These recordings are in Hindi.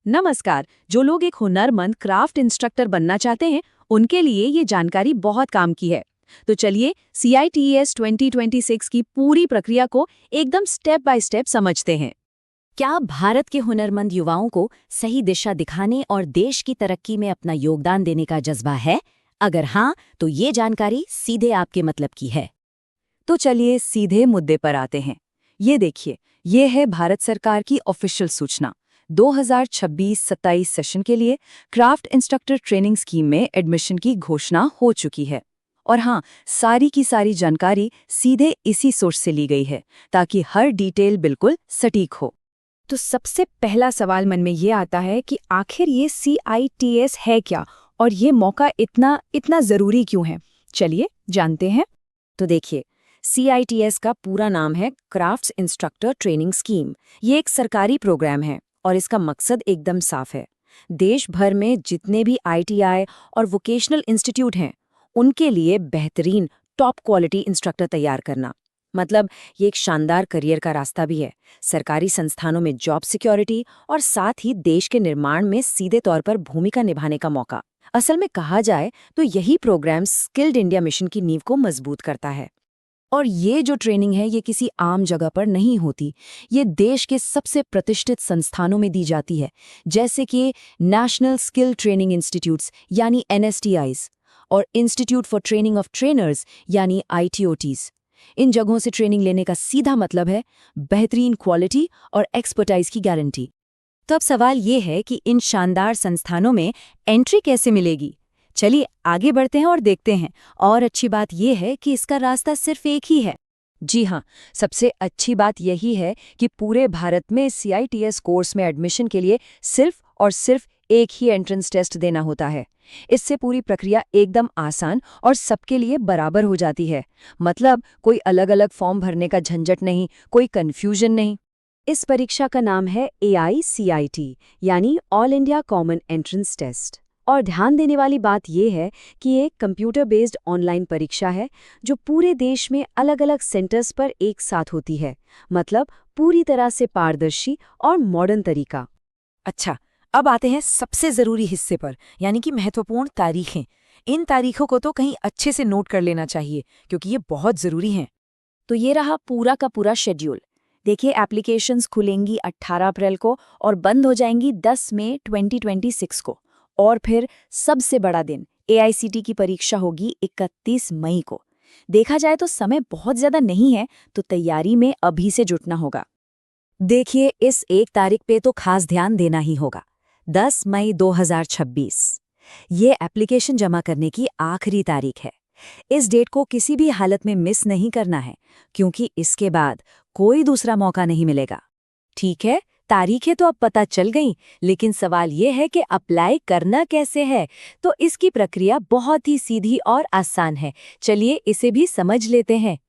नमस्कार। जो लोग एक हुनरमंद क्राफ्ट इंस्ट्रक्टर बनना चाहते हैं, उनके लिए ये जानकारी बहुत काम की है। तो चलिए CITES 2026 की पूरी प्रक्रिया को एकदम स्टेप बाय स्टेप समझते हैं। क्या भारत के हुनरमंद युवाओं को सही दिशा दिखाने और देश की तरक्की में अपना योगदान देने का जज्बा है? अगर हाँ, तो ये जानकारी सीधे आपके मतलब की है। तो चलिए सीधे मुद्दे पर आते हैं। ये देखिए, ये है भारत सरकार की ऑफिशियल सूचना। 2026-27 सेशन के लिए क्राफ्ट इंस्ट्रक्टर ट्रेनिंग स्कीम में एडमिशन की घोषणा हो चुकी है। और हाँ, सारी की सारी जानकारी सीधे इसी सोर्स से ली गई है, ताकि हर डिटेल बिल्कुल सटीक हो। तो सबसे पहला सवाल मन में ये आता है कि आखिर ये CITES है क्या और ये मौका इतना इतना ज़रूरी क्यों है? चलिए जानते हैं। तो देखिए, CITES का पूरा नाम है क्राफ्ट्स इंस्ट्रक्टर ट्रेनिंग स्कीम। ये एक सरकारी प्रोग्राम है और इसका मकसद एकदम साफ है। देश भर में जितने भी ITI और वोकेशनल इंस्टीट्यूट हैं, उनके लिए बेहतरीन टॉप क्वालिटी इंस्ट्रक्टर तैयार करना। मतलब ये एक शानदार करियर का रास्ता भी है, सरकारी संस्थानों में जॉब सिक्योरिटी और साथ ही देश के निर्माण में सीधे तौर पर भूमिका निभाने का मौका। असल में कहा जाए तो यही प्रोग्राम स्किल्ड इंडिया मिशन की नींव को मजबूत करता है। और ये जो ट्रेनिंग है, ये किसी आम जगह पर नहीं होती। ये देश के सबसे प्रतिष्ठित संस्थानों में दी जाती है, जैसे कि नेशनल स्किल ट्रेनिंग इंस्टीट्यूट्स यानी NSTIs और institute for training of trainers यानी ITOTs। इन जगहों से ट्रेनिंग लेने का सीधा मतलब है बेहतरीन क्वालिटी और एक्सपर्टाइज की गारंटी। तो अब सवाल ये है कि इन शानदार संस्थानों में एंट्री कैसे मिलेगी? चलिए आगे बढ़ते हैं और देखते हैं। और अच्छी बात यह है कि इसका रास्ता सिर्फ एक ही है। जी हाँ, सबसे अच्छी बात यही है कि पूरे भारत में CITES कोर्स में एडमिशन के लिए सिर्फ और सिर्फ एक ही एंट्रेंस टेस्ट देना होता है। इससे पूरी प्रक्रिया एकदम आसान और सबके लिए बराबर हो जाती है। मतलब कोई अलग-अलग फॉर्म भरने का झंझट नहीं, कोई कंफ्यूजन नहीं। इस परीक्षा का नाम है AICIT यानी All India Common Entrance Test. और ध्यान देने वाली बात यह है कि ये कंप्यूटर बेस्ड ऑनलाइन परीक्षा है, जो पूरे देश में अलग-अलग सेंटर्स पर एक साथ होती है। मतलब पूरी तरह से पारदर्शी और मॉडर्न तरीका। अच्छा, अब आते हैं सबसे ज़रूरी हिस्से पर, यानी कि महत्वपूर्ण तारीखें। इन तारीखों को तो कहीं अच्छे से नोट कर लेना चाहिए, क्योंकि ये बहुत ज़रूरी हैं। तो ये रहा पूरा का पूरा शेड्यूल। देखिए, एप्लीकेशंस खुलेंगी 18 अप्रैल को और बंद हो जाएंगी 10 मई 2026 को। और फिर सबसे बड़ा दिन AICT की परीक्षा होगी 31 मई को। देखा जाए तो समय बहुत ज़्यादा नहीं है, तो तैयारी में अभी से जुटना होगा। देखिए, इस एक तारीख पे तो खास ध्यान देना ही होगा, 10 मई 2026। ये एप्लीकेशन जमा करने की आखिरी तारीख है। इस डेट को किसी भी हालत में मिस नहीं करना है, क्योंकि इसके बाद कोई दूसरा मौका नहीं मिलेगा। ठीक है, तारीखें तो अब पता चल गई, लेकिन सवाल ये है कि अप्लाई करना कैसे है। तो इसकी प्रक्रिया बहुत ही सीधी और आसान है। चलिए इसे भी समझ लेते हैं।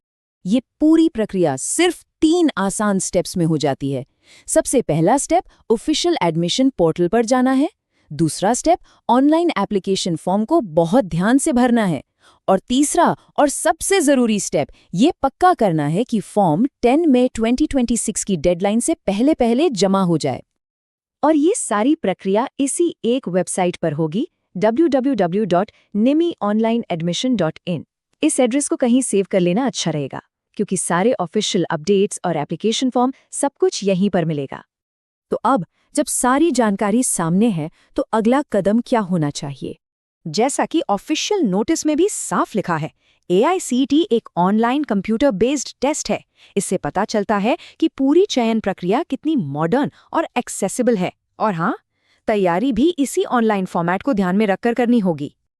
ये पूरी प्रक्रिया सिर्फ 3 आसान स्टेप्स में हो जाती है। सबसे पहला स्टेप ऑफिशियल एडमिशन पोर्टल पर जाना है। दूसरा स्टेप ऑनलाइन एप्लीकेशन फॉर्म को बहुत ध्यान से भरना है। और तीसरा और सबसे जरूरी स्टेप ये पक्का करना है कि फॉर्म 10 मई 2026 की डेडलाइन से पहले पहले जमा हो जाए। और ये सारी प्रक्रिया इसी एक वेबसाइट पर होगी, www.nimionlineadmission.in। इस एड्रेस को कहीं सेव कर लेना अच्छा रहेगा, क्योंकि सारे ऑफिशियल अपडेट्स और एप्लीकेशन फॉर्म सब कुछ यहीं पर मिलेगा। तो अब जब सारी जानकारी सामने है, तो अगला कदम क्या होना चाहिए? जैसा कि ऑफिशियल नोटिस में भी साफ लिखा है, AICT एक ऑनलाइन कंप्यूटर बेस्ड टेस्ट है। इससे पता चलता है कि पूरी चयन प्रक्रिया कितनी मॉडर्न और एक्सेसिबल है। और हाँ, तैयारी भी इसी ऑनलाइन फॉर्मेट को ध्यान में रखकर करनी होगी।